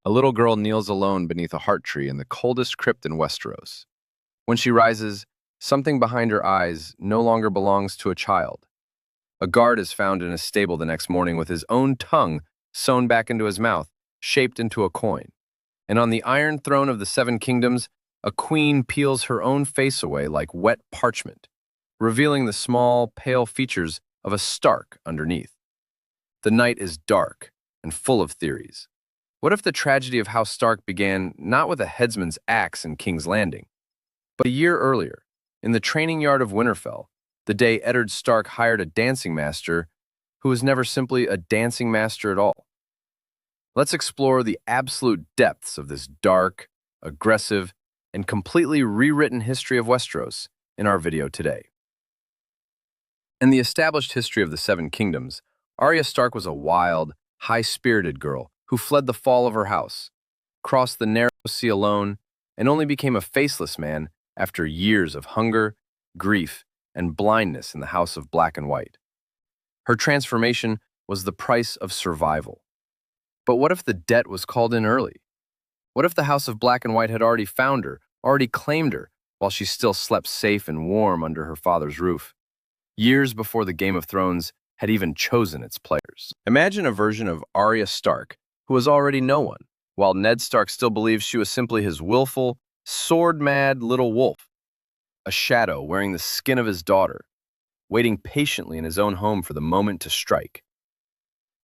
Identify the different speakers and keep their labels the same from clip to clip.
Speaker 1: A little girl kneels alone beneath a heart tree in the coldest crypt in Westeros. When she rises, something behind her eyes no longer belongs to a child. A guard is found in a stable the next morning with his own tongue sewn back into his mouth, shaped into a coin. And on the Iron Throne of the Seven Kingdoms, a queen peels her own face away like wet parchment, revealing the small, pale features of a Stark underneath. The night is dark and full of theories. What if the tragedy of House Stark began not with a headsman's axe in King's Landing, but a year earlier, in the training yard of Winterfell, the day Eddard Stark hired a dancing master who was never simply a dancing master at all? Let's explore the absolute depths of this dark, aggressive, and completely rewritten history of Westeros in our video today. In the established history of the Seven Kingdoms, Arya Stark was a wild, high-spirited girl who fled the fall of her house, crossed the narrow sea alone, and only became a faceless man after years of hunger, grief, and blindness in the House of Black and White. Her transformation was the price of survival. But what if the debt was called in early? What if the House of Black and White had already found her, already claimed her, while she still slept safe and warm under her father's roof, years before the Game of Thrones had even chosen its players? Imagine a version of Arya Stark who was already no one, while Ned Stark still believes she was simply his willful, sword-mad little wolf, a shadow wearing the skin of his daughter, waiting patiently in his own home for the moment to strike.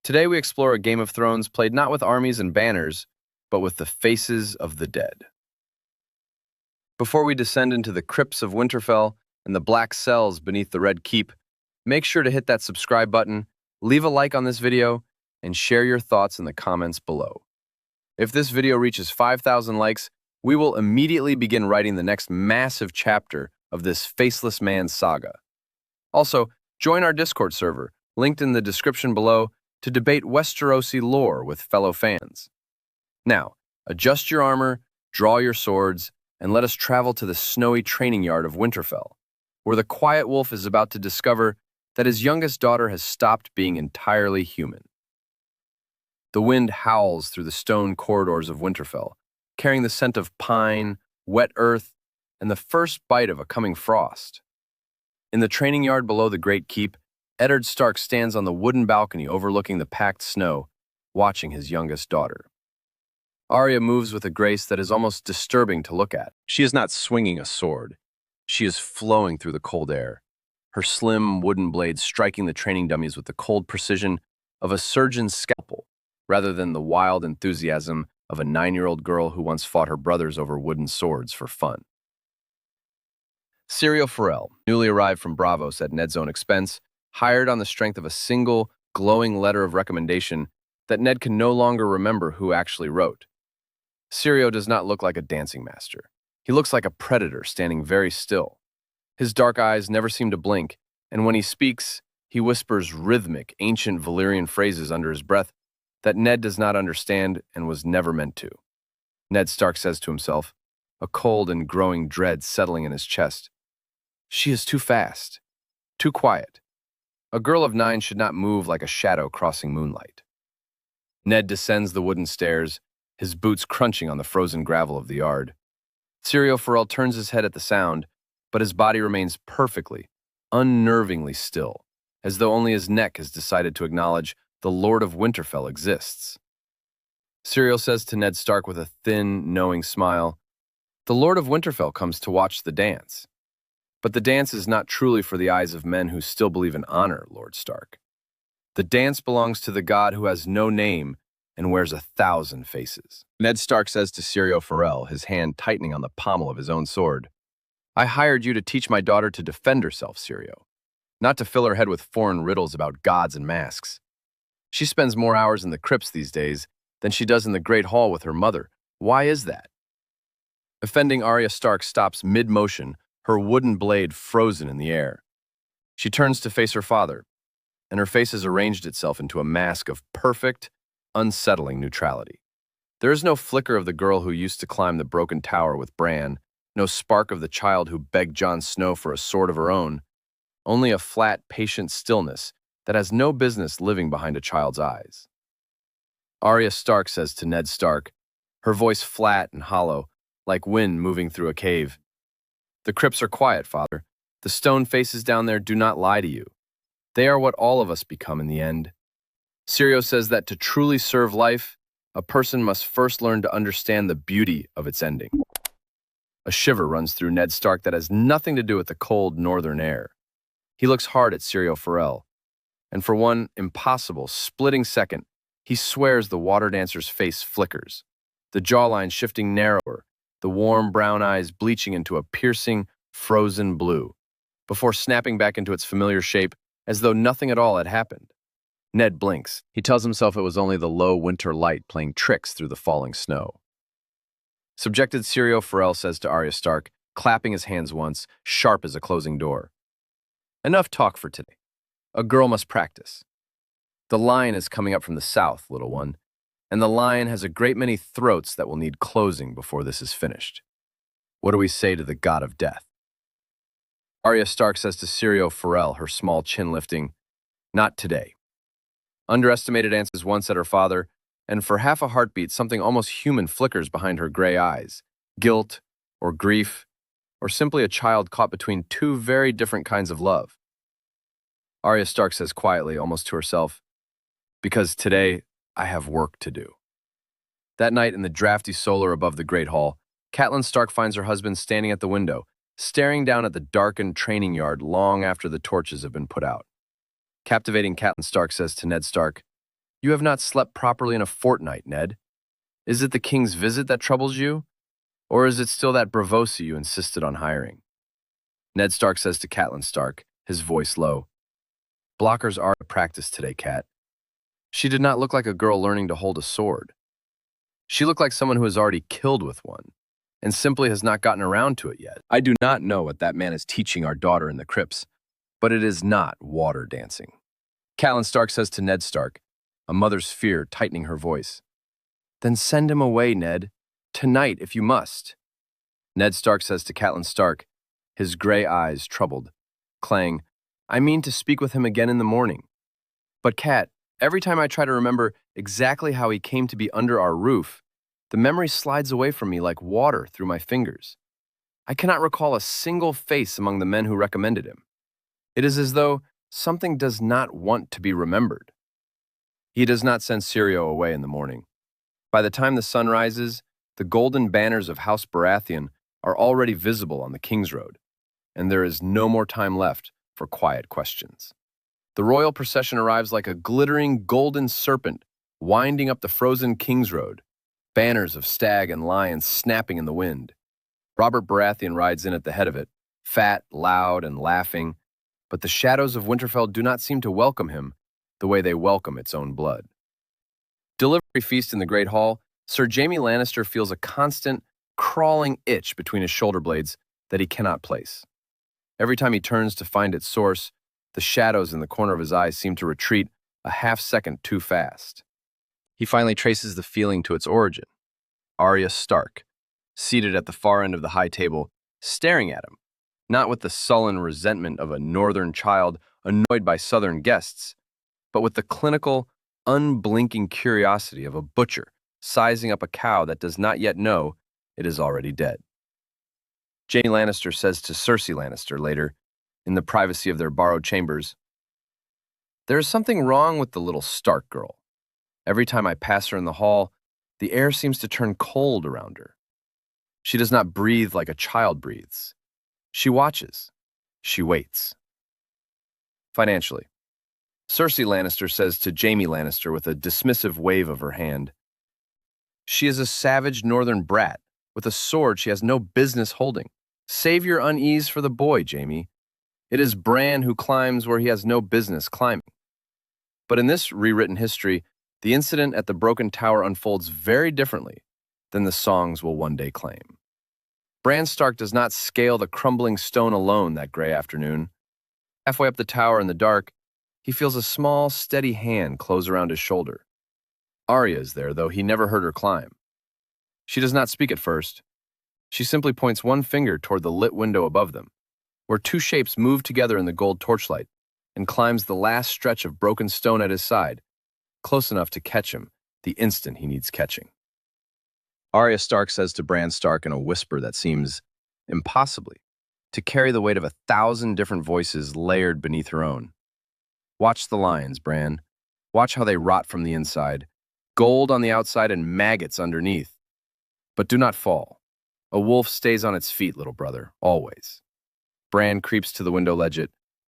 Speaker 1: Today we explore a Game of Thrones played not with armies and banners, but with the faces of the dead. Before we descend into the crypts of Winterfell and the black cells beneath the Red Keep, make sure to hit that subscribe button, leave a like on this video, and share your thoughts in the comments below. If this video reaches 5,000 likes, we will immediately begin writing the next massive chapter of this faceless man's saga. Also, join our Discord server, linked in the description below, to debate Westerosi lore with fellow fans. Now, adjust your armor, draw your swords, and let us travel to the snowy training yard of Winterfell, where the quiet wolf is about to discover that his youngest daughter has stopped being entirely human. The wind howls through the stone corridors of Winterfell, carrying the scent of pine, wet earth, and the first bite of a coming frost. In the training yard below the Great Keep, Eddard Stark stands on the wooden balcony overlooking the packed snow, watching his youngest daughter. Arya moves with a grace that is almost disturbing to look at. She is not swinging a sword. She is flowing through the cold air, her slim wooden blade striking the training dummies with the cold precision of a surgeon's scalpel, rather than the wild enthusiasm of a 9-year-old girl who once fought her brothers over wooden swords for fun. Syrio Forel, newly arrived from Braavos at Ned's own expense, hired on the strength of a single, glowing letter of recommendation that Ned can no longer remember who actually wrote. Syrio does not look like a dancing master. He looks like a predator standing very still. His dark eyes never seem to blink, and when he speaks, he whispers rhythmic, ancient Valyrian phrases under his breath that Ned does not understand and was never meant to. Ned Stark says to himself, a cold and growing dread settling in his chest. She is too fast, too quiet. A girl of 9 should not move like a shadow crossing moonlight. Ned descends the wooden stairs, his boots crunching on the frozen gravel of the yard. Syrio Forel turns his head at the sound, but his body remains perfectly, unnervingly still, as though only his neck has decided to acknowledge the Lord of Winterfell exists. Syrio says to Ned Stark with a thin, knowing smile, the Lord of Winterfell comes to watch the dance. But the dance is not truly for the eyes of men who still believe in honor, Lord Stark. The dance belongs to the god who has no name and wears 1,000 faces. Ned Stark says to Syrio Forel, his hand tightening on the pommel of his own sword, I hired you to teach my daughter to defend herself, Syrio, not to fill her head with foreign riddles about gods and masks. She spends more hours in the crypts these days than she does in the Great Hall with her mother. Why is that? Offending Arya Stark stops mid-motion, her wooden blade frozen in the air. She turns to face her father, and her face has arranged itself into a mask of perfect, unsettling neutrality. There is no flicker of the girl who used to climb the broken tower with Bran, no spark of the child who begged Jon Snow for a sword of her own, only a flat, patient stillness that has no business living behind a child's eyes. Arya Stark says to Ned Stark, her voice flat and hollow, like wind moving through a cave. The crypts are quiet, Father. The stone faces down there do not lie to you. They are what all of us become in the end. Sirio says that to truly serve life, a person must first learn to understand the beauty of its ending. A shiver runs through Ned Stark that has nothing to do with the cold northern air. He looks hard at Sirio Farrell, and for one impossible, splitting second, he swears the water dancer's face flickers, the jawline shifting narrower, the warm brown eyes bleaching into a piercing, frozen blue, before snapping back into its familiar shape as though nothing at all had happened. Ned blinks. He tells himself it was only the low winter light playing tricks through the falling snow. Subjected Sirio Farrell says to Arya Stark, clapping his hands once, sharp as a closing door. Enough talk for today. A girl must practice. The lion is coming up from the south, little one, and the lion has a great many throats that will need closing before this is finished. What do we say to the god of death? Arya Stark says to Sirio Farrell, her small chin lifting, not today. Underestimated answers once at her father, and for half a heartbeat something almost human flickers behind her gray eyes, guilt, or grief, or simply a child caught between two very different kinds of love. Arya Stark says quietly, almost to herself, because today I have work to do. That night in the drafty solar above the Great Hall, Catelyn Stark finds her husband standing at the window, staring down at the darkened training yard long after the torches have been put out. Captivating Catelyn Stark says to Ned Stark, "You have not slept properly in a fortnight, Ned. Is it the king's visit that troubles you? Or is it still that Bravosi you insisted on hiring?" Ned Stark says to Catelyn Stark, his voice low, "Blockers are to practice today, Cat." She did not look like a girl learning to hold a sword. She looked like someone who has already killed with one, and simply has not gotten around to it yet. I do not know what that man is teaching our daughter in the crypts, but it is not water dancing. Catelyn Stark says to Ned Stark, a mother's fear tightening her voice, "Then send him away, Ned. Tonight, if you must." Ned Stark says to Catelyn Stark, his gray eyes troubled, clang, "I mean to speak with him again in the morning. But Cat, every time I try to remember exactly how he came to be under our roof, the memory slides away from me like water through my fingers. I cannot recall a single face among the men who recommended him. It is as though something does not want to be remembered." He does not send Sirio away in the morning. By the time the sun rises, the golden banners of House Baratheon are already visible on the King's Road, and there is no more time left for quiet questions. The royal procession arrives like a glittering golden serpent winding up the frozen King's Road, banners of stag and lion snapping in the wind. Robert Baratheon rides in at the head of it, fat, loud, and laughing, but the shadows of Winterfell do not seem to welcome him the way they welcome its own blood. Delivery feast in the Great Hall, Sir Jaime Lannister feels a constant, crawling itch between his shoulder blades that he cannot place. Every time he turns to find its source, the shadows in the corner of his eyes seem to retreat a half-second too fast. He finally traces the feeling to its origin. Arya Stark, seated at the far end of the high table, staring at him, not with the sullen resentment of a northern child annoyed by southern guests, but with the clinical, unblinking curiosity of a butcher sizing up a cow that does not yet know it is already dead. Jaime Lannister says to Cersei Lannister later, in the privacy of their borrowed chambers, "There is something wrong with the little Stark girl. Every time I pass her in the hall, the air seems to turn cold around her. She does not breathe like a child breathes. She watches. She waits." Financially, Cersei Lannister says to Jaime Lannister with a dismissive wave of her hand, "She is a savage northern brat with a sword she has no business holding. Save your unease for the boy, Jaime. It is Bran who climbs where he has no business climbing." But in this rewritten history, the incident at the Broken Tower unfolds very differently than the songs will one day claim. Bran Stark does not scale the crumbling stone alone that gray afternoon. Halfway up the tower in the dark, he feels a small, steady hand close around his shoulder. Arya is there, though he never heard her climb. She does not speak at first. She simply points one finger toward the lit window above them, where two shapes move together in the gold torchlight, and climbs the last stretch of broken stone at his side, close enough to catch him the instant he needs catching. Arya Stark says to Bran Stark in a whisper that seems impossibly to carry the weight of 1,000 different voices layered beneath her own. Watch the lions, Bran. Watch how they rot from the inside, gold on the outside and maggots underneath. But do not fall. A wolf stays on its feet, little brother, always. Bran creeps to the window ledge,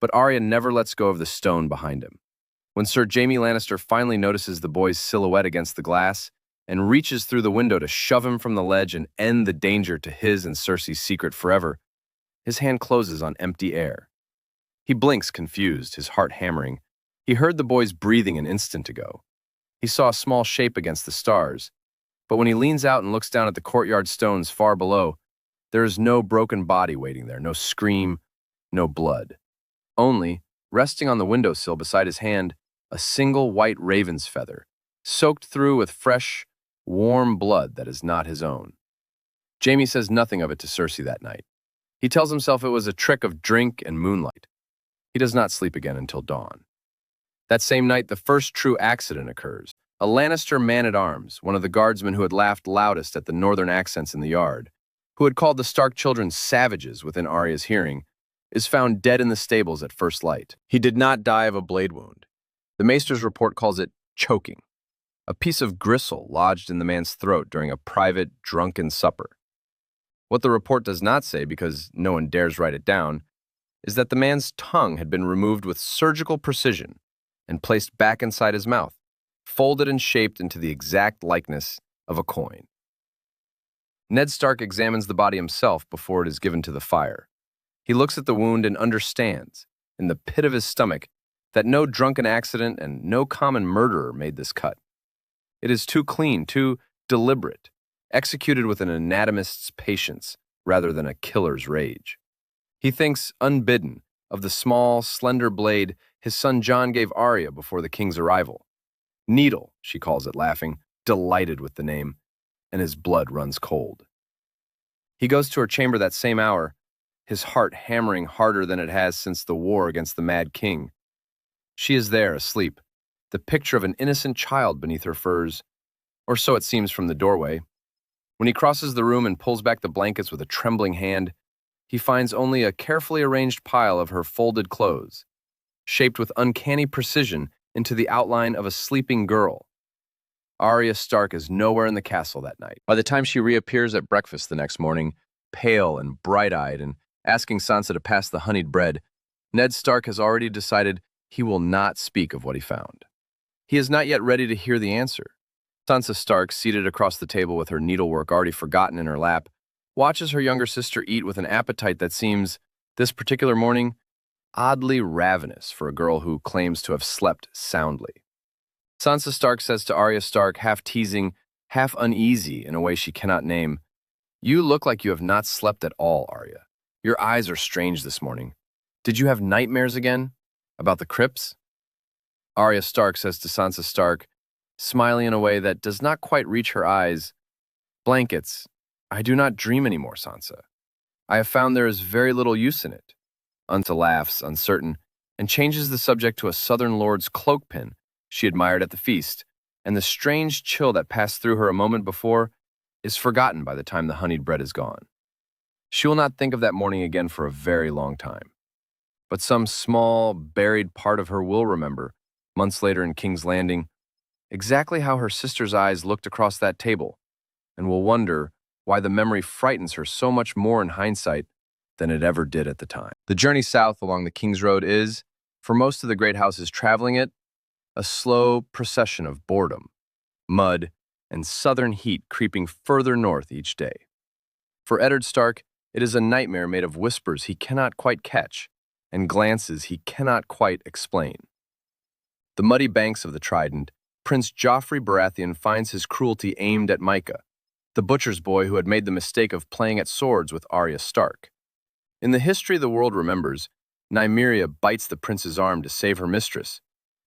Speaker 1: but Arya never lets go of the stone behind him. When Sir Jaime Lannister finally notices the boy's silhouette against the glass and reaches through the window to shove him from the ledge and end the danger to his and Cersei's secret forever, his hand closes on empty air. He blinks confused, his heart hammering. He heard the boy's breathing an instant ago. He saw a small shape against the stars, but when he leans out and looks down at the courtyard stones far below, there is no broken body waiting there, no scream, no blood. Only, resting on the windowsill beside his hand, a single white raven's feather, soaked through with fresh, warm blood that is not his own. Jaime says nothing of it to Cersei that night. He tells himself it was a trick of drink and moonlight. He does not sleep again until dawn. That same night, the first true accident occurs. A Lannister man-at-arms, one of the guardsmen who had laughed loudest at the northern accents in the yard, who had called the Stark children savages within Arya's hearing, is found dead in the stables at first light. He did not die of a blade wound. The maester's report calls it choking, a piece of gristle lodged in the man's throat during a private, drunken supper. What the report does not say, because no one dares write it down, is that the man's tongue had been removed with surgical precision and placed back inside his mouth, folded and shaped into the exact likeness of a coin. Ned Stark examines the body himself before it is given to the fire. He looks at the wound and understands, in the pit of his stomach, that no drunken accident and no common murderer made this cut. It is too clean, too deliberate, executed with an anatomist's patience rather than a killer's rage. He thinks, unbidden, of the small, slender blade his son Jon gave Arya before the king's arrival. Needle, she calls it, laughing, delighted with the name, and his blood runs cold. He goes to her chamber that same hour, his heart hammering harder than it has since the war against the Mad King. She is there, asleep, the picture of an innocent child beneath her furs, or so it seems from the doorway. When he crosses the room and pulls back the blankets with a trembling hand, he finds only a carefully arranged pile of her folded clothes, shaped with uncanny precision into the outline of a sleeping girl. Arya Stark is nowhere in the castle that night. By the time she reappears at breakfast the next morning, pale and bright-eyed and asking Sansa to pass the honeyed bread, Ned Stark has already decided he will not speak of what he found. He is not yet ready to hear the answer. Sansa Stark, seated across the table with her needlework already forgotten in her lap, watches her younger sister eat with an appetite that seems, this particular morning, oddly ravenous for a girl who claims to have slept soundly. Sansa Stark says to Arya Stark, half teasing, half uneasy in a way she cannot name, "You look like you have not slept at all, Arya. Your eyes are strange this morning. Did you have nightmares again? About the crypts?" Arya Stark says to Sansa Stark, smiling in a way that does not quite reach her eyes, "Blankets. I do not dream anymore, Sansa. I have found there is very little use in it." Sansa laughs, uncertain, and changes the subject to a southern lord's cloak pin she admired at the feast, and the strange chill that passed through her a moment before is forgotten by the time the honeyed bread is gone. She will not think of that morning again for a very long time. But some small, buried part of her will remember, months later in King's Landing, exactly how her sister's eyes looked across that table, and will wonder why the memory frightens her so much more in hindsight than it ever did at the time. The journey south along the King's Road is, for most of the great houses traveling it, a slow procession of boredom, mud, and southern heat creeping further north each day. For Eddard Stark, it is a nightmare made of whispers he cannot quite catch and glances he cannot quite explain. The muddy banks of the Trident, Prince Joffrey Baratheon finds his cruelty aimed at Micah, the butcher's boy who had made the mistake of playing at swords with Arya Stark. In the history the world remembers, Nymeria bites the prince's arm to save her mistress,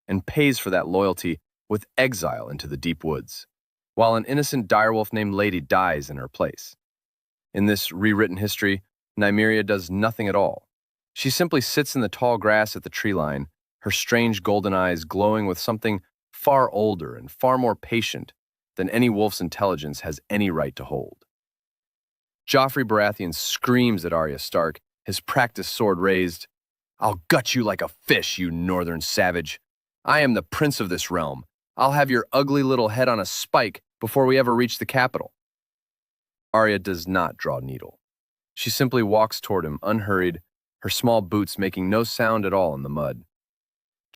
Speaker 1: and pays for that loyalty with exile into the deep woods, while an innocent direwolf named Lady dies in her place. In this rewritten history, Nymeria does nothing at all. She simply sits in the tall grass at the tree line, her strange golden eyes glowing with something far older and far more patient than any wolf's intelligence has any right to hold. Joffrey Baratheon screams at Arya Stark, his practiced sword raised. "I'll gut you like a fish, you northern savage. I am the prince of this realm. I'll have your ugly little head on a spike before we ever reach the capital." Arya does not draw needle. She simply walks toward him, unhurried, her small boots making no sound at all in the mud.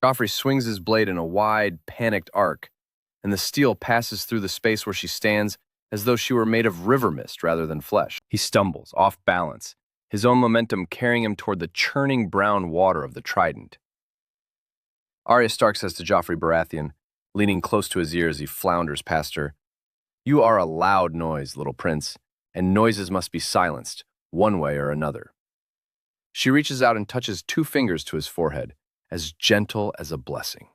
Speaker 1: Joffrey swings his blade in a wide, panicked arc, and the steel passes through the space where she stands as though she were made of river mist rather than flesh. He stumbles, off balance, his own momentum carrying him toward the churning brown water of the trident. Arya Stark says to Joffrey Baratheon, leaning close to his ear as he flounders past her, "You are a loud noise, little prince, and noises must be silenced, one way or another." She reaches out and touches 2 fingers to his forehead, as gentle as a blessing.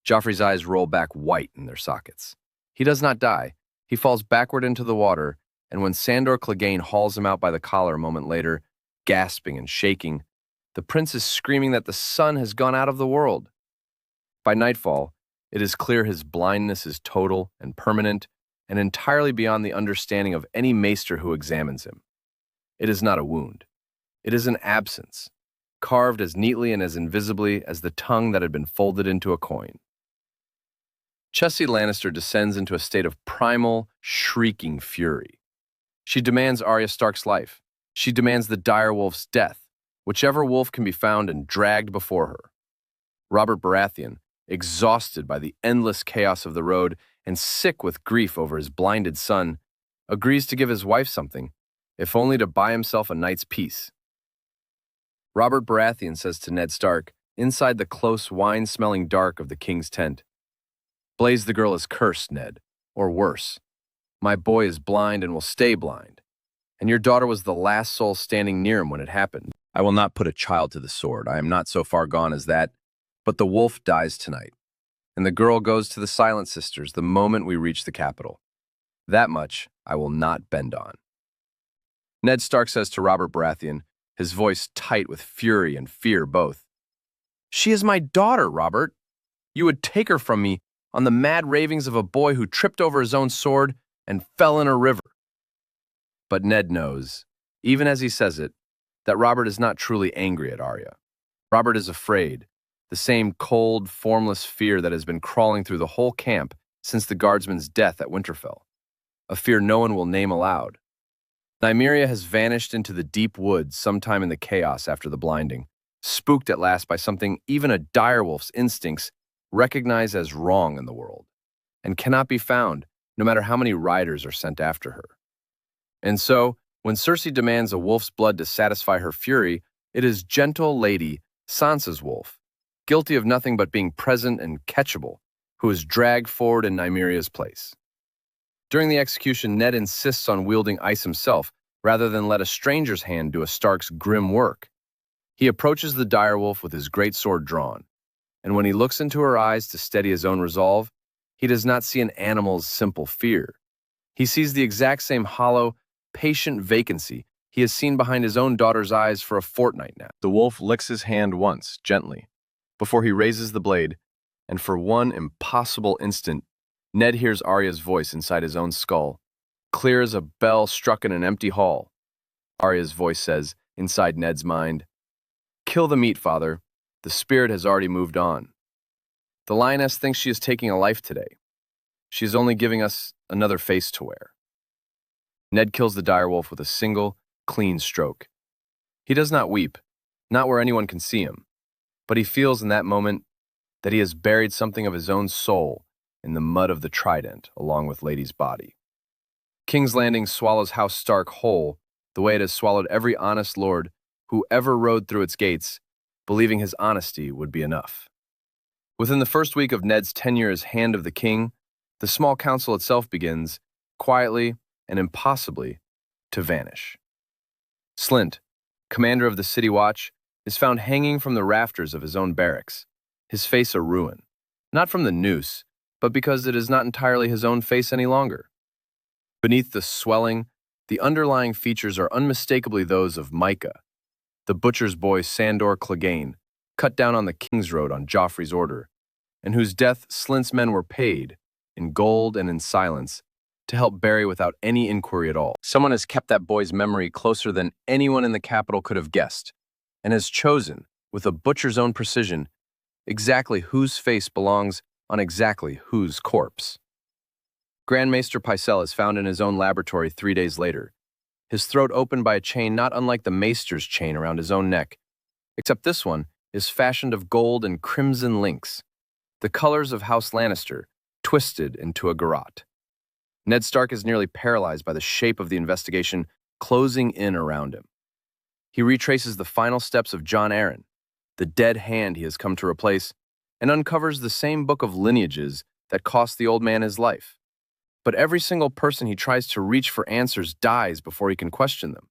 Speaker 1: Joffrey's eyes roll back white in their sockets. He does not die. He falls backward into the water, and when Sandor Clegane hauls him out by the collar a moment later, gasping and shaking, the prince is screaming that the sun has gone out of the world. By nightfall, it is clear his blindness is total and permanent and entirely beyond the understanding of any maester who examines him. It is not a wound. It is an absence, carved as neatly and as invisibly as the tongue that had been folded into a coin. Chessie Lannister descends into a state of primal, shrieking fury. She demands Arya Stark's life. She demands the direwolf's death, whichever wolf can be found and dragged before her. Robert Baratheon, exhausted by the endless chaos of the road and sick with grief over his blinded son, agrees to give his wife something, if only to buy himself a night's peace. Robert Baratheon says to Ned Stark, inside the close, wine-smelling dark of the king's tent, "Blaze the girl is cursed, Ned, or worse. My boy is blind and will stay blind, and your daughter was the last soul standing near him when it happened. I will not put a child to the sword. I am not so far gone as that, but the wolf dies tonight, and the girl goes to the Silent Sisters the moment we reach the capital. That much I will not bend on." Ned Stark says to Robert Baratheon, his voice tight with fury and fear both, "She is my daughter, Robert. You would take her from me on the mad ravings of a boy who tripped over his own sword and fell in a river." But Ned knows, even as he says it, that Robert is not truly angry at Arya. Robert is afraid, the same cold, formless fear that has been crawling through the whole camp since the guardsman's death at Winterfell, a fear no one will name aloud. Nymeria has vanished into the deep woods sometime in the chaos after the blinding, spooked at last by something even a direwolf's instincts recognize as wrong in the world, and cannot be found no matter how many riders are sent after her. And so, when Cersei demands a wolf's blood to satisfy her fury, it is gentle Lady Sansa's wolf, guilty of nothing but being present and catchable, who is dragged forward in Nymeria's place. During the execution, Ned insists on wielding ice himself, rather than let a stranger's hand do a Stark's grim work. He approaches the direwolf with his great sword drawn, and when he looks into her eyes to steady his own resolve, he does not see an animal's simple fear. He sees the exact same hollow, patient vacancy he has seen behind his own daughter's eyes for a fortnight now. The wolf licks his hand once, gently, before he raises the blade, and for one impossible instant, Ned hears Arya's voice inside his own skull, clear as a bell struck in an empty hall. Arya's voice says, inside Ned's mind, "Kill the meat, father. The spirit has already moved on. The lioness thinks she is taking a life today. She is only giving us another face to wear." Ned kills the direwolf with a single, clean stroke. He does not weep, not where anyone can see him, but he feels in that moment that he has buried something of his own soul in the mud of the trident along with Lady's body. King's Landing swallows House Stark whole the way it has swallowed every honest lord who ever rode through its gates, believing his honesty would be enough. Within the first week of Ned's tenure as Hand of the King, the small council itself begins, quietly and impossibly, to vanish. Slynt, commander of the City Watch, is found hanging from the rafters of his own barracks, his face a ruin, not from the noose, but because it is not entirely his own face any longer. Beneath the swelling, the underlying features are unmistakably those of Micah, the butcher's boy Sandor Clegane, cut down on the King's Road on Joffrey's order, and whose death Slynt's men were paid, in gold and in silence, to help bury without any inquiry at all. Someone has kept that boy's memory closer than anyone in the capital could have guessed, and has chosen, with a butcher's own precision, exactly whose face belongs on exactly whose corpse. Grand Maester Pycelle is found in his own laboratory 3 days later, his throat opened by a chain not unlike the maester's chain around his own neck, except this one is fashioned of gold and crimson links, the colors of House Lannister, twisted into a garrote. Ned Stark is nearly paralyzed by the shape of the investigation closing in around him. He retraces the final steps of Jon Arryn, the dead hand he has come to replace, and uncovers the same book of lineages that cost the old man his life. But every single person he tries to reach for answers dies before he can question them,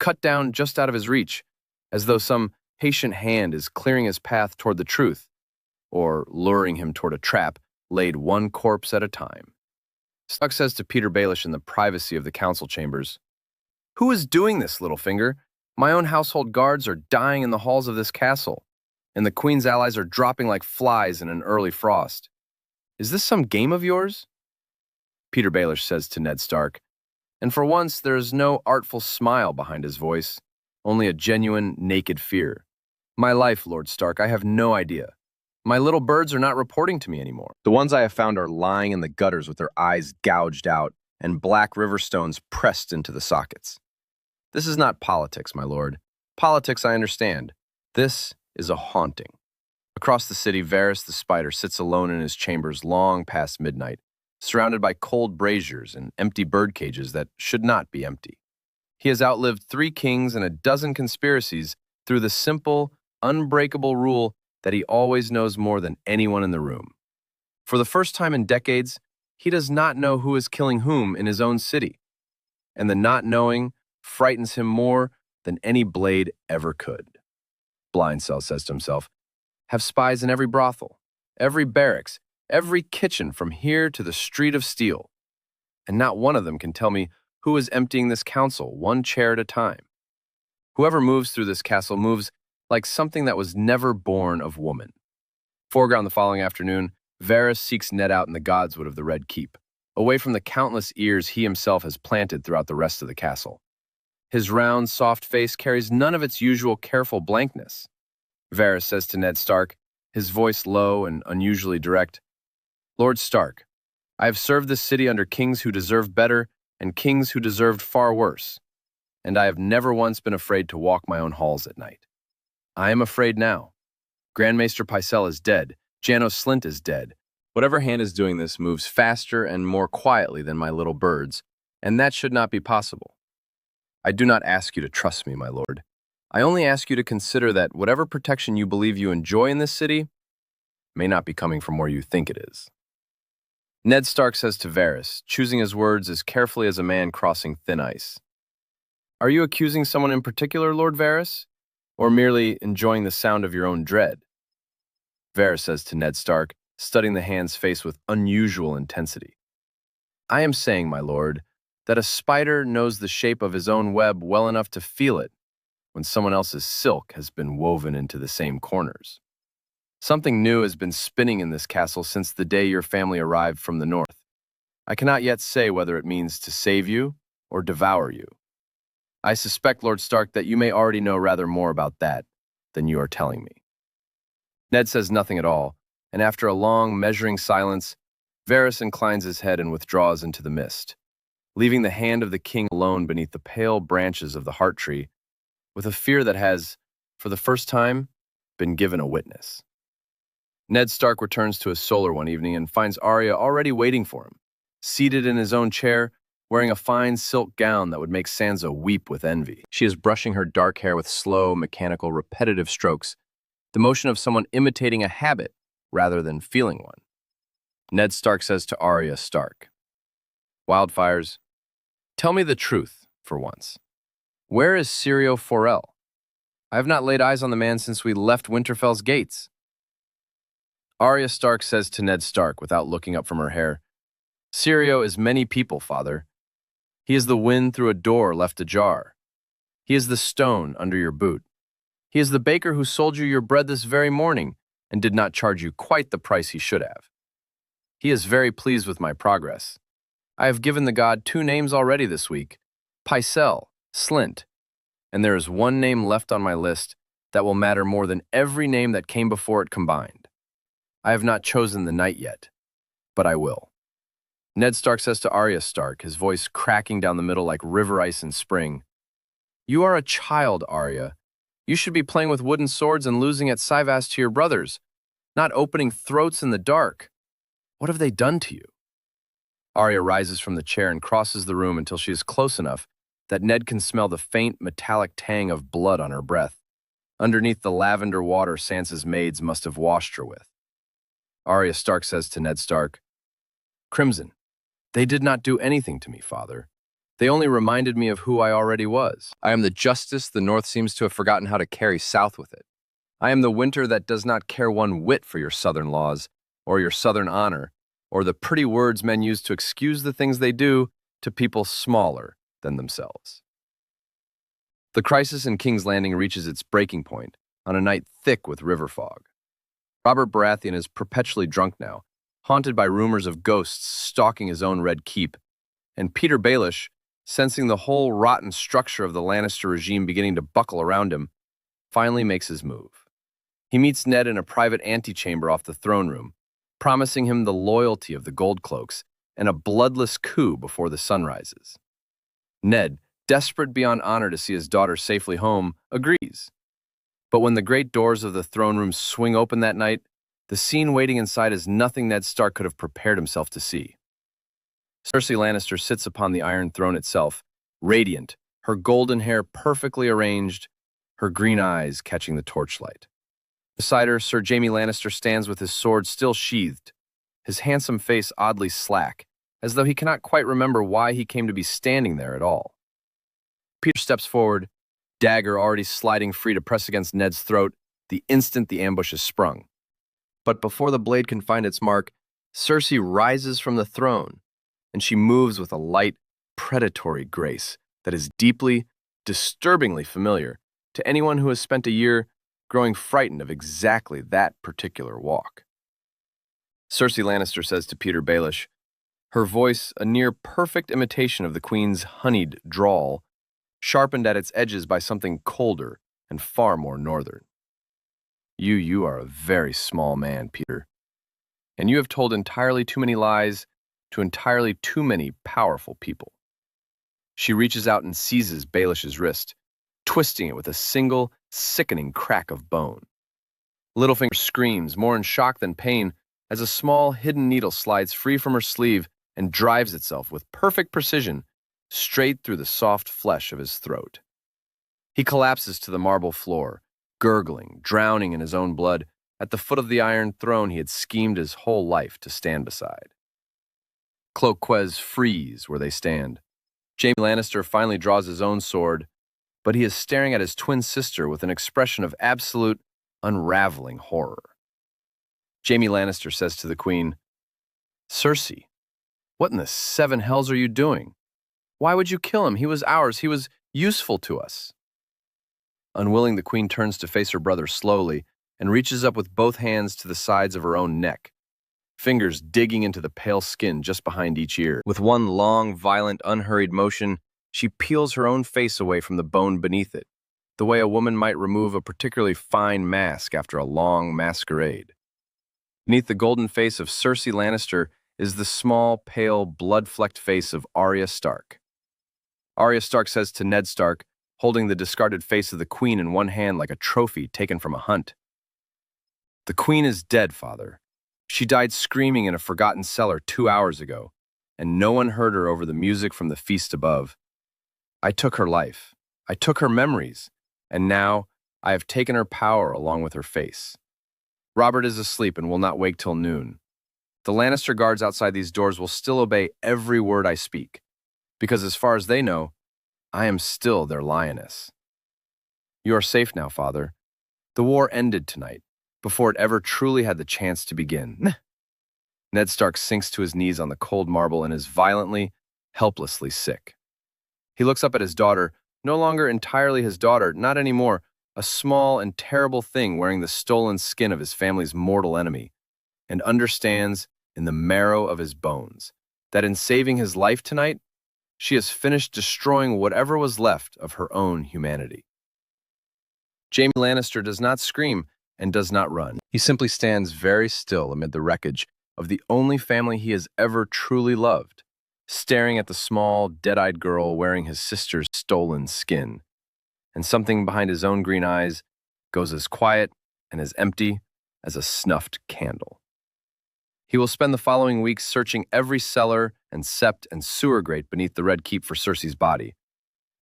Speaker 1: cut down just out of his reach, as though some patient hand is clearing his path toward the truth, or luring him toward a trap laid one corpse at a time. Stark says to Peter Baelish in the privacy of the council chambers, "Who is doing this, Littlefinger? My own household guards are dying in the halls of this castle, and the Queen's allies are dropping like flies in an early frost. Is this some game of yours?" Peter Baelish says to Ned Stark, and for once there is no artful smile behind his voice, only a genuine, naked fear. "My life, Lord Stark, I have no idea. My little birds are not reporting to me anymore. The ones I have found are lying in the gutters with their eyes gouged out and black river stones pressed into the sockets. This is not politics, my lord. Politics I understand. This is a haunting." Across the city, Varys the Spider sits alone in his chambers long past midnight, surrounded by cold braziers and empty bird cages that should not be empty. He has outlived 3 kings and a dozen conspiracies through the simple, unbreakable rule that he always knows more than anyone in the room. For the first time in decades, he does not know who is killing whom in his own city, and the not knowing frightens him more than any blade ever could. Blindcell says to himself, "Have spies in every brothel, every barracks, every kitchen from here to the Street of Steel, and not one of them can tell me who is emptying this council one chair at a time. Whoever moves through this castle moves like something that was never born of woman." Foreground the following afternoon, Varys seeks Ned out in the godswood of the Red Keep, away from the countless ears he himself has planted throughout the rest of the castle. His round, soft face carries none of its usual careful blankness. Varys says to Ned Stark, his voice low and unusually direct, "Lord Stark, I have served this city under kings who deserved better and kings who deserved far worse, and I have never once been afraid to walk my own halls at night. I am afraid now. Grand Maester Pycelle is dead. Janos Slynt is dead. Whatever hand is doing this moves faster and more quietly than my little birds, and that should not be possible. I do not ask you to trust me, my lord. I only ask you to consider that whatever protection you believe you enjoy in this city may not be coming from where you think it is." Ned Stark says to Varys, choosing his words as carefully as a man crossing thin ice, "Are you accusing someone in particular, Lord Varys, or merely enjoying the sound of your own dread?" Varys says to Ned Stark, studying the hand's face with unusual intensity, "I am saying, my lord, that a spider knows the shape of his own web well enough to feel it when someone else's silk has been woven into the same corners. Something new has been spinning in this castle since the day your family arrived from the north. I cannot yet say whether it means to save you or devour you. I suspect, Lord Stark, that you may already know rather more about that than you are telling me." Ned says nothing at all, and after a long, measuring silence, Varys inclines his head and withdraws into the mist, leaving the hand of the king alone beneath the pale branches of the heart tree, with a fear that has, for the first time, been given a witness. Ned Stark returns to his solar one evening and finds Arya already waiting for him, seated in his own chair, wearing a fine silk gown that would make Sansa weep with envy. She is brushing her dark hair with slow, mechanical, repetitive strokes, the motion of someone imitating a habit rather than feeling one. Ned Stark says to Arya Stark, "Wildfires, tell me the truth, for once. Where is Syrio Forel? I have not laid eyes on the man since we left Winterfell's gates." Arya Stark says to Ned Stark, without looking up from her hair, "Syrio is many people, father. He is the wind through a door left ajar. He is the stone under your boot. He is the baker who sold you your bread this very morning and did not charge you quite the price he should have. He is very pleased with my progress. I have given the god 2 names already this week, Pycelle, Slint, and there is 1 name left on my list that will matter more than every name that came before it combined. I have not chosen the knight yet, but I will. Ned Stark says to Arya Stark, his voice cracking down the middle like river ice in spring, "You are a child, Arya. You should be playing with wooden swords and losing at Syvas to your brothers, not opening throats in the dark. What have they done to you?" Arya rises from the chair and crosses the room until she is close enough that Ned can smell the faint metallic tang of blood on her breath, underneath the lavender water Sansa's maids must have washed her with. Arya Stark says to Ned Stark, "Crimson, they did not do anything to me, father. They only reminded me of who I already was. I am the justice the North seems to have forgotten how to carry south with it. I am the winter that does not care one whit for your southern laws, or your southern honor, or the pretty words men use to excuse the things they do to people smaller than themselves." The crisis in King's Landing reaches its breaking point on a night thick with river fog. Robert Baratheon is perpetually drunk now, haunted by rumors of ghosts stalking his own Red Keep, and Peter Baelish, sensing the whole rotten structure of the Lannister regime beginning to buckle around him, finally makes his move. He meets Ned in a private antechamber off the throne room, promising him the loyalty of the Goldcloaks and a bloodless coup before the sun rises. Ned, desperate beyond honor to see his daughter safely home, agrees. But when the great doors of the throne room swing open that night, the scene waiting inside is nothing Ned Stark could have prepared himself to see. Cersei Lannister sits upon the Iron Throne itself, radiant, her golden hair perfectly arranged, her green eyes catching the torchlight. Beside her, Sir Jaime Lannister stands with his sword still sheathed, his handsome face oddly slack, as though he cannot quite remember why he came to be standing there at all. Peter steps forward, dagger already sliding free to press against Ned's throat the instant the ambush is sprung. But before the blade can find its mark, Cersei rises from the throne, and she moves with a light, predatory grace that is deeply, disturbingly familiar to anyone who has spent a year growing frightened of exactly that particular walk. Cersei Lannister says to Peter Baelish, her voice a near-perfect imitation of the Queen's honeyed drawl, sharpened at its edges by something colder and far more northern. You are a very small man, Peter, and you have told entirely too many lies to entirely too many powerful people. She reaches out and seizes Baelish's wrist, twisting it with a single, sickening crack of bone. Littlefinger screams, more in shock than pain, as a small, hidden needle slides free from her sleeve and drives itself with perfect precision straight through the soft flesh of his throat. He collapses to the marble floor, gurgling, drowning in his own blood, at the foot of the Iron Throne he had schemed his whole life to stand beside. Cloquez freeze where they stand. Jaime Lannister finally draws his own sword, but he is staring at his twin sister with an expression of absolute, unraveling horror. Jaime Lannister says to the Queen, "Cersei, what in the 7 hells are you doing? Why would you kill him? He was ours. He was useful to us." Unwilling, the Queen turns to face her brother slowly and reaches up with both hands to the sides of her own neck, fingers digging into the pale skin just behind each ear. With one long, violent, unhurried motion, she peels her own face away from the bone beneath it, the way a woman might remove a particularly fine mask after a long masquerade. Beneath the golden face of Cersei Lannister is the small, pale, blood-flecked face of Arya Stark. Arya Stark says to Ned Stark, holding the discarded face of the Queen in one hand like a trophy taken from a hunt, "The Queen is dead, Father. She died screaming in a forgotten cellar 2 hours ago, and no one heard her over the music from the feast above. I took her life. I took her memories, and now I have taken her power along with her face. Robert is asleep and will not wake till noon. The Lannister guards outside these doors will still obey every word I speak, because as far as they know, I am still their lioness. You are safe now, Father. The war ended tonight, before it ever truly had the chance to begin." Ned Stark sinks to his knees on the cold marble and is violently, helplessly sick. He looks up at his daughter, no longer entirely his daughter, not anymore, a small and terrible thing wearing the stolen skin of his family's mortal enemy, and understands, in the marrow of his bones, that in saving his life tonight, she has finished destroying whatever was left of her own humanity. Jaime Lannister does not scream and does not run. He simply stands very still amid the wreckage of the only family he has ever truly loved, staring at the small, dead-eyed girl wearing his sister's stolen skin. And something behind his own green eyes goes as quiet and as empty as a snuffed candle. He will spend the following weeks searching every cellar and sept and sewer grate beneath the Red Keep for Cersei's body,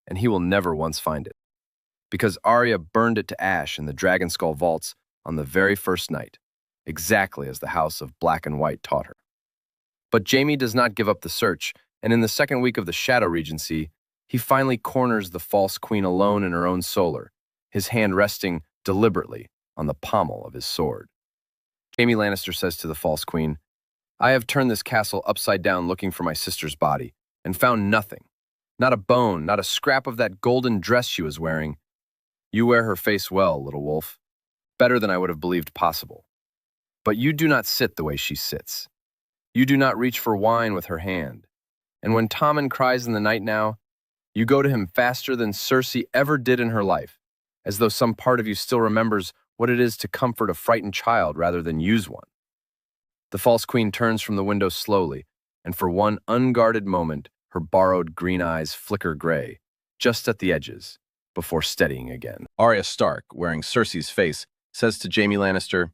Speaker 1: and he will never once find it, because Arya burned it to ash in the Dragonskull vaults on the very first night, exactly as the House of Black and White taught her. But Jaime does not give up the search, and in the second week of the Shadow Regency, he finally corners the false queen alone in her own solar, his hand resting deliberately on the pommel of his sword. Jaime Lannister says to the false queen, "I have turned this castle upside down looking for my sister's body, and found nothing. Not a bone, not a scrap of that golden dress she was wearing. You wear her face well, little wolf, better than I would have believed possible. But you do not sit the way she sits. You do not reach for wine with her hand. And when Tommen cries in the night now, you go to him faster than Cersei ever did in her life, as though some part of you still remembers what it is to comfort a frightened child rather than use one." The false queen turns from the window slowly, and for one unguarded moment, her borrowed green eyes flicker gray, just at the edges, before steadying again. Arya Stark, wearing Cersei's face, says to Jaime Lannister,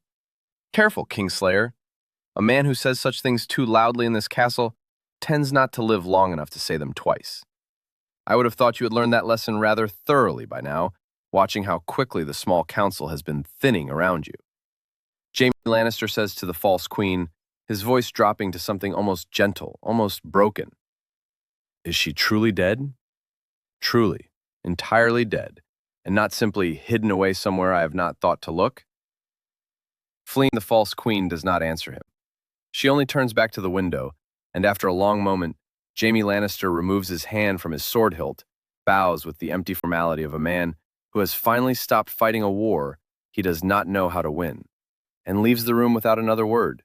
Speaker 1: "Careful, Kingslayer. A man who says such things too loudly in this castle tends not to live long enough to say them twice. I would have thought you had learned that lesson rather thoroughly by now, watching how quickly the small council has been thinning around you." Jaime Lannister says to the false queen, his voice dropping to something almost gentle, almost broken, "Is she truly dead? Truly, entirely dead, and not simply hidden away somewhere I have not thought to look?" Fleeing, the false queen does not answer him. She only turns back to the window, and after a long moment, Jaime Lannister removes his hand from his sword hilt, bows with the empty formality of a man who has finally stopped fighting a war he does not know how to win, and leaves the room without another word.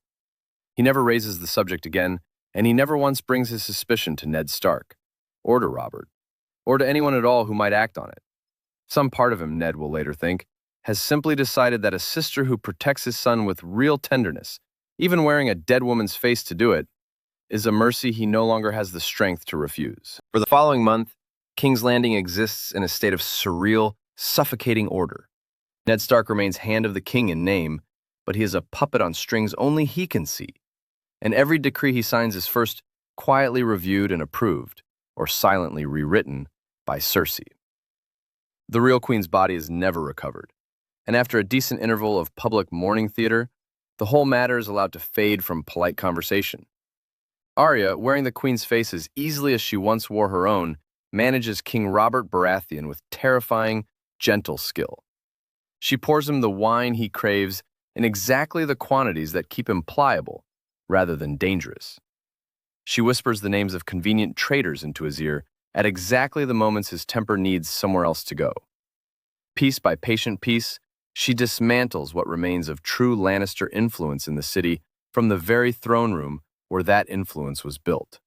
Speaker 1: He never raises the subject again, and he never once brings his suspicion to Ned Stark, or to Robert, or to anyone at all who might act on it. Some part of him, Ned will later think, has simply decided that a sister who protects his son with real tenderness, even wearing a dead woman's face to do it, is a mercy he no longer has the strength to refuse. For the following month, King's Landing exists in a state of surreal, suffocating order. Ned Stark remains Hand of the King in name, but he is a puppet on strings only he can see, and every decree he signs is first quietly reviewed and approved, or silently rewritten, by Cersei. The real queen's body is never recovered, and after a decent interval of public mourning theater, the whole matter is allowed to fade from polite conversation. Arya, wearing the queen's face as easily as she once wore her own, manages King Robert Baratheon with terrifying, gentle skill. She pours him the wine he craves in exactly the quantities that keep him pliable, rather than dangerous. She whispers the names of convenient traitors into his ear at exactly the moments his temper needs somewhere else to go. Piece by patient piece, she dismantles what remains of true Lannister influence in the city from the very throne room where that influence was built.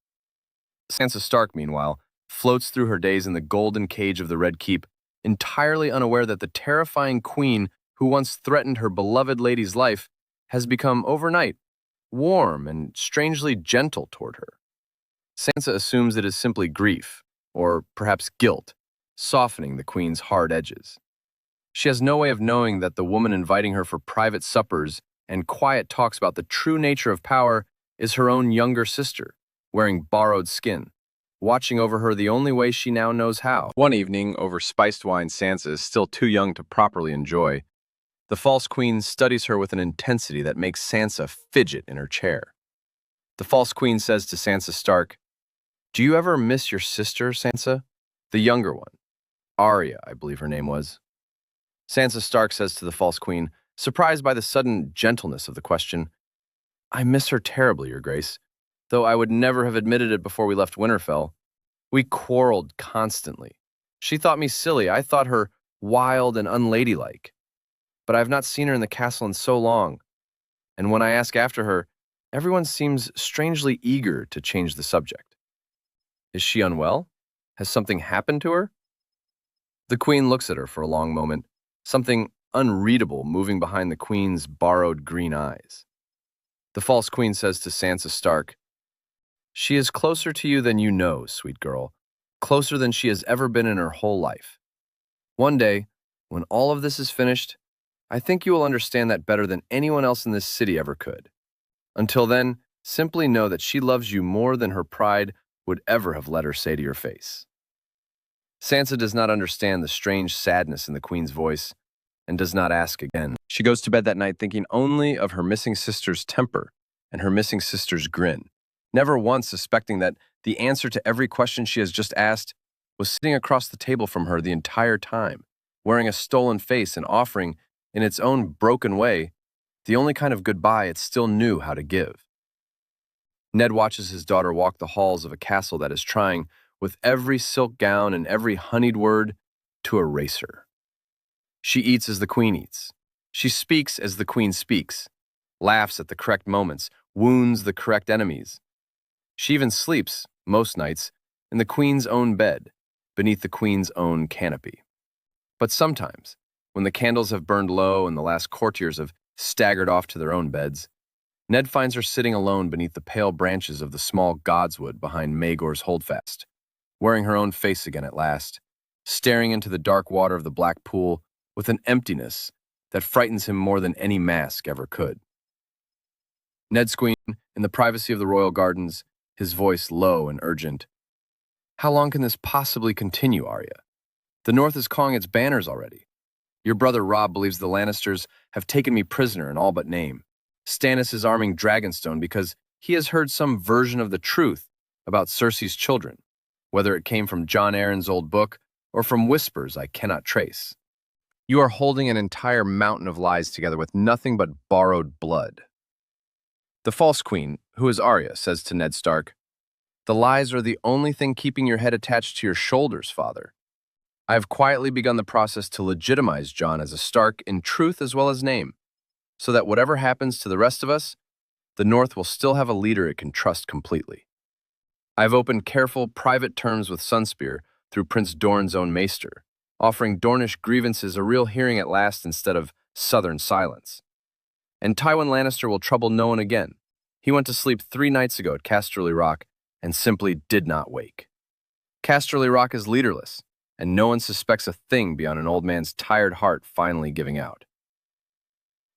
Speaker 1: Sansa Stark, meanwhile, floats through her days in the golden cage of the Red Keep, entirely unaware that the terrifying queen who once threatened her beloved lady's life has become, overnight, warm and strangely gentle toward her. Sansa assumes it is simply grief, or perhaps guilt, softening the queen's hard edges. She has no way of knowing that the woman inviting her for private suppers and quiet talks about the true nature of power is her own younger sister, wearing borrowed skin, watching over her the only way she now knows how. One evening, over spiced wine Sansa is still too young to properly enjoy, the false queen studies her with an intensity that makes Sansa fidget in her chair. The false queen says to Sansa Stark, "Do you ever miss your sister, Sansa? The younger one. Arya, I believe her name was." Sansa Stark says to the false queen, surprised by the sudden gentleness of the question, "I miss her terribly, Your Grace, though I would never have admitted it before we left Winterfell. We quarreled constantly. She thought me silly. I thought her wild and unladylike. But I have not seen her in the castle in so long, and when I ask after her, Everyone seems strangely eager to change the subject. Is she unwell? Has something happened to her? The queen looks at her for a long moment, something unreadable moving behind the queen's borrowed green eyes. The false queen says to Sansa Stark, "She is closer to you than you know, sweet girl, closer than she has ever been in her whole life. One day, when all of this is finished, I think you will understand that better than anyone else in this city ever could. Until then, simply know that she loves you more than her pride would ever have let her say to your face." Sansa does not understand the strange sadness in the queen's voice and does not ask again. She goes to bed that night thinking only of her missing sister's temper and her missing sister's grin, never once suspecting that the answer to every question she has just asked was sitting across the table from her the entire time, wearing a stolen face and offering, in its own broken way, the only kind of goodbye it still knew how to give. Ned watches his daughter walk the halls of a castle that is trying, with every silk gown and every honeyed word, to erase her. She eats as the queen eats. She speaks as the queen speaks, laughs at the correct moments, wounds the correct enemies. She even sleeps, most nights, in the queen's own bed, beneath the queen's own canopy. But sometimes, when the candles have burned low and the last courtiers have staggered off to their own beds, Ned finds her sitting alone beneath the pale branches of the small godswood behind Maegor's holdfast, wearing her own face again at last, staring into the dark water of the black pool with an emptiness that frightens him more than any mask ever could. Ned's queen, in the privacy of the royal gardens, his voice low and urgent. "How long can this possibly continue, Arya? The North is calling its banners already. Your brother Robb believes the Lannisters have taken me prisoner in all but name. Stannis is arming Dragonstone because he has heard some version of the truth about Cersei's children, whether it came from Jon Arryn's old book or from whispers I cannot trace. You are holding an entire mountain of lies together with nothing but borrowed blood." The false queen, who is Arya, says to Ned Stark, "The lies are the only thing keeping your head attached to your shoulders, father. I have quietly begun the process to legitimize Jon as a Stark in truth as well as name, so that whatever happens to the rest of us, the North will still have a leader it can trust completely. I have opened careful, private terms with Sunspear through Prince Dorne's own maester, offering Dornish grievances a real hearing at last instead of southern silence. And Tywin Lannister will trouble no one again. He went to sleep 3 nights ago at Casterly Rock and simply did not wake. Casterly Rock is leaderless, and no one suspects a thing beyond an old man's tired heart finally giving out."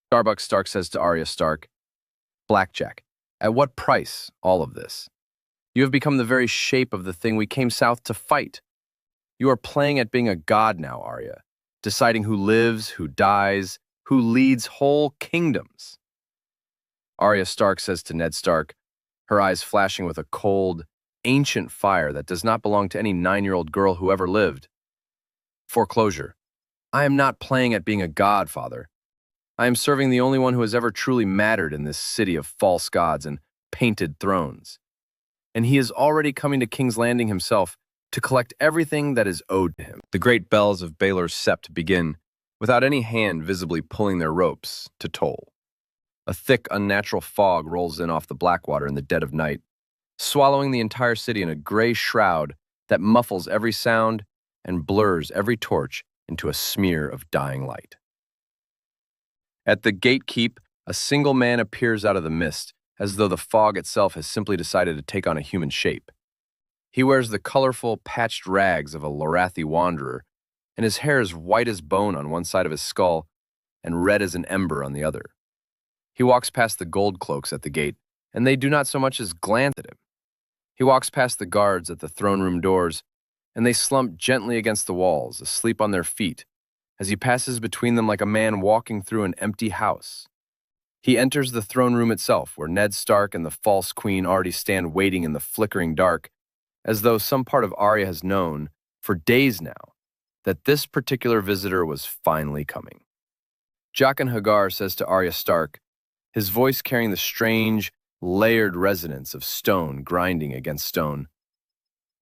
Speaker 1: Starbuck Stark says to Arya Stark, "Blackjack, at what price, all of this? You have become the very shape of the thing we came south to fight. You are playing at being a god now, Arya, deciding who lives, who dies, who leads whole kingdoms." Arya Stark says to Ned Stark, her eyes flashing with a cold, ancient fire that does not belong to any 9-year-old girl who ever lived. "Foreclosure. I am not playing at being a god, father. I am serving the only one who has ever truly mattered in this city of false gods and painted thrones. And he is already coming to King's Landing himself to collect everything that is owed to him." The great bells of Baelor's Sept begin, without any hand visibly pulling their ropes, to toll. A thick, unnatural fog rolls in off the Blackwater in the dead of night, swallowing the entire city in a gray shroud that muffles every sound and blurs every torch into a smear of dying light. At the gatekeep, a single man appears out of the mist, as though the fog itself has simply decided to take on a human shape. He wears the colorful, patched rags of a Lorathi wanderer, and his hair is white as bone on one side of his skull and red as an ember on the other. He walks past the gold cloaks at the gate, and they do not so much as glance at him. He walks past the guards at the throne room doors, and they slump gently against the walls, asleep on their feet, as he passes between them like a man walking through an empty house. He enters the throne room itself, where Ned Stark and the false queen already stand waiting in the flickering dark, as though some part of Arya has known, for days now, that this particular visitor was finally coming. Jaqen H'ghar says to Arya Stark, his voice carrying the strange, layered resonance of stone grinding against stone,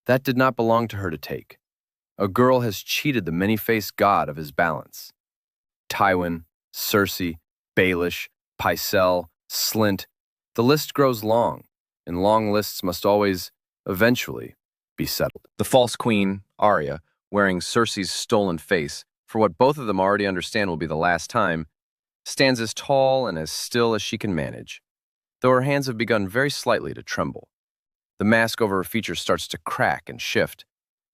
Speaker 1: "That did not belong to her to take. A girl has cheated the many-faced god of his balance. Tywin, Cersei, Baelish, Pycelle, Slynt, The list grows long, and long lists must always, eventually, be settled. The false queen, Arya, wearing Cersei's stolen face, for what both of them already understand will be the last time, stands as tall and as still as she can manage, though her hands have begun very slightly to tremble. The mask over her features starts to crack and shift,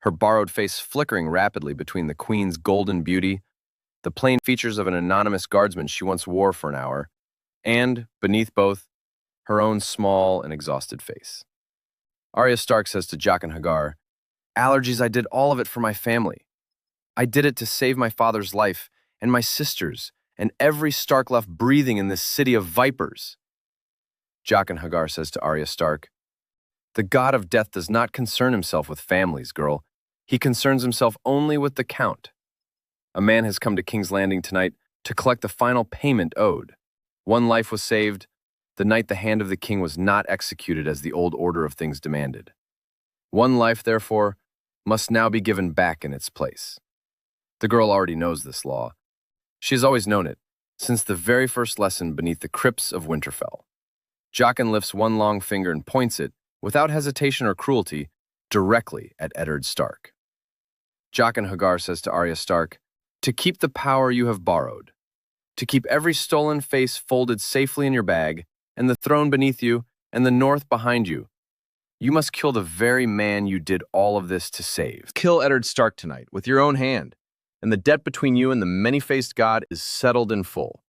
Speaker 1: her borrowed face flickering rapidly between the queen's golden beauty, the plain features of an anonymous guardsman she once wore for an hour, and, beneath both, her own small and exhausted face. Arya Stark says to Jaqen Hagar, "Allergies, I did all of it for my family. I did it to save my father's life, and my sister's, and every Stark left breathing in this city of vipers." Jaqen Hagar says to Arya Stark, "The god of death does not concern himself with families, girl. He concerns himself only with the count. A man has come to King's Landing tonight to collect the final payment owed. One life was saved, the night the hand of the king was not executed as the old order of things demanded. One life, therefore, must now be given back in its place." The girl already knows this law. She has always known it, since the very first lesson beneath the crypts of Winterfell. Jaqen lifts one long finger and points it, without hesitation or cruelty, directly at Eddard Stark. Jaqen Hagar says to Arya Stark, "To keep the power you have borrowed, to keep every stolen face folded safely in your bag, and the throne beneath you, and the north behind you, you must kill the very man you did all of this to save. Kill Eddard Stark tonight, with your own hand, and the debt between you and the many-faced god is settled in full.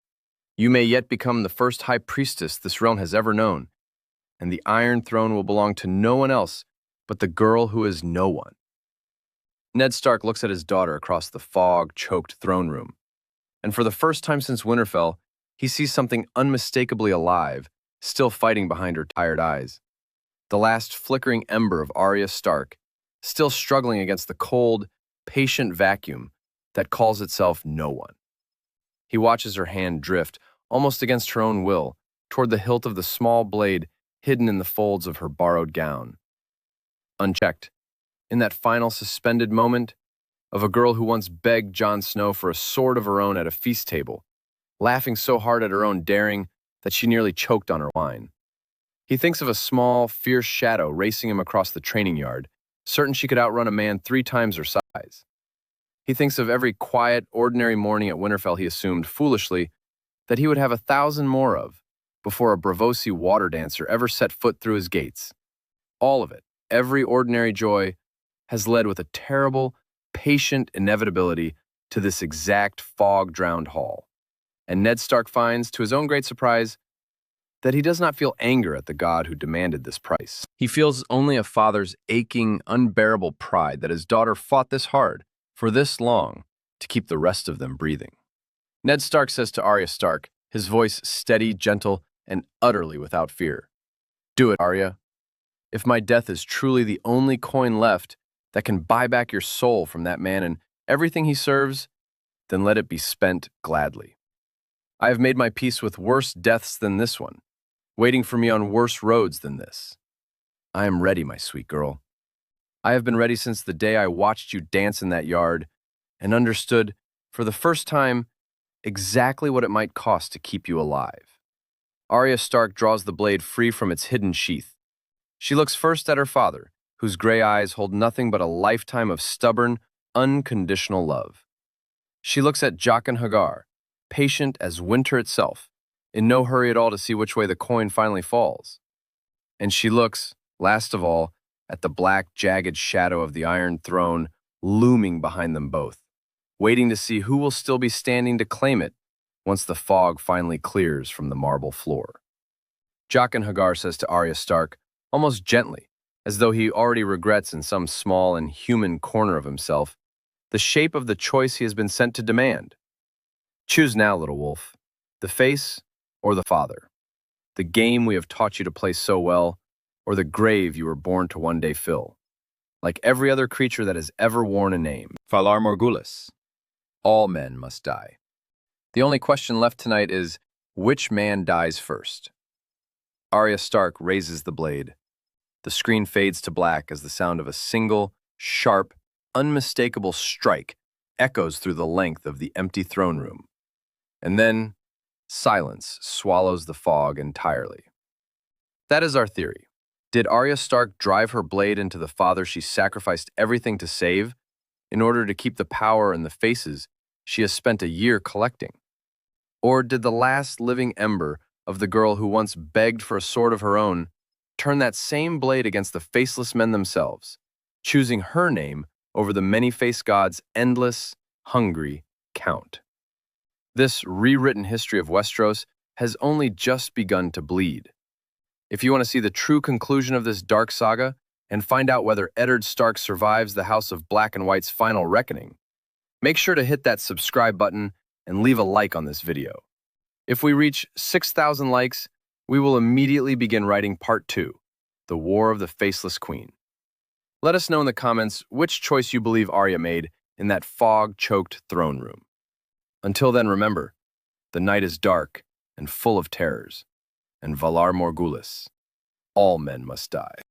Speaker 1: You may yet become the first high priestess this realm has ever known, and the Iron Throne will belong to no one else but the girl who is no one." Ned Stark looks at his daughter across the fog-choked throne room, and for the first time since Winterfell, he sees something unmistakably alive, still fighting behind her tired eyes. The last flickering ember of Arya Stark, still struggling against the cold, patient vacuum that calls itself no one. He watches her hand drift, almost against her own will, toward the hilt of the small blade hidden in the folds of her borrowed gown. Unchecked, in that final suspended moment of a girl who once begged Jon Snow for a sword of her own at a feast table, laughing so hard at her own daring that she nearly choked on her wine. He thinks of a small, fierce shadow racing him across the training yard, certain she could outrun a man 3 times her size. He thinks of every quiet, ordinary morning at Winterfell he assumed, foolishly, that he would have 1,000 more of before a Braavosi water dancer ever set foot through his gates. All of it, every ordinary joy, has led with a terrible, patient inevitability to this exact fog-drowned hall. And Ned Stark finds, to his own great surprise, that he does not feel anger at the god who demanded this price. He feels only a father's aching, unbearable pride that his daughter fought this hard, for this long, to keep the rest of them breathing. Ned Stark says to Arya Stark, his voice steady, gentle, and utterly without fear, "Do it, Arya. If my death is truly the only coin left that can buy back your soul from that man and everything he serves, then let it be spent gladly. I have made my peace with worse deaths than this one, waiting for me on worse roads than this. I am ready, my sweet girl. I have been ready since the day I watched you dance in that yard and understood, for the first time, exactly what it might cost to keep you alive." Arya Stark draws the blade free from its hidden sheath. She looks first at her father, whose gray eyes hold nothing but a lifetime of stubborn, unconditional love. She looks at Jaqen Hagar, patient as winter itself, in no hurry at all to see which way the coin finally falls. And she looks, last of all, at the black, jagged shadow of the Iron Throne looming behind them both, waiting to see who will still be standing to claim it once the fog finally clears from the marble floor. Jaqen Hagar says to Arya Stark, almost gently, as though he already regrets in some small and human corner of himself, the shape of the choice he has been sent to demand. "Choose now, little wolf, the face or the father, the game we have taught you to play so well, or the grave you were born to one day fill. Like every other creature that has ever worn a name, Valar Morghulis, all men must die. The only question left tonight is, which man dies first?" Arya Stark raises the blade. The screen fades to black as the sound of a single, sharp, unmistakable strike echoes through the length of the empty throne room. And then, silence swallows the fog entirely. That is our theory. Did Arya Stark drive her blade into the father she sacrificed everything to save in order to keep the power and the faces she has spent a year collecting? Or did the last living ember of the girl who once begged for a sword of her own turn that same blade against the faceless men themselves, choosing her name over the many-faced god's endless, hungry count? This rewritten history of Westeros has only just begun to bleed. If you want to see the true conclusion of this dark saga and find out whether Eddard Stark survives the House of Black and White's final reckoning, make sure to hit that subscribe button and leave a like on this video. If we reach 6,000 likes, we will immediately begin writing Part 2, The War of the Faceless Queen. Let us know in the comments which choice you believe Arya made in that fog-choked throne room. Until then, remember, the night is dark and full of terrors, and Valar Morghulis, all men must die.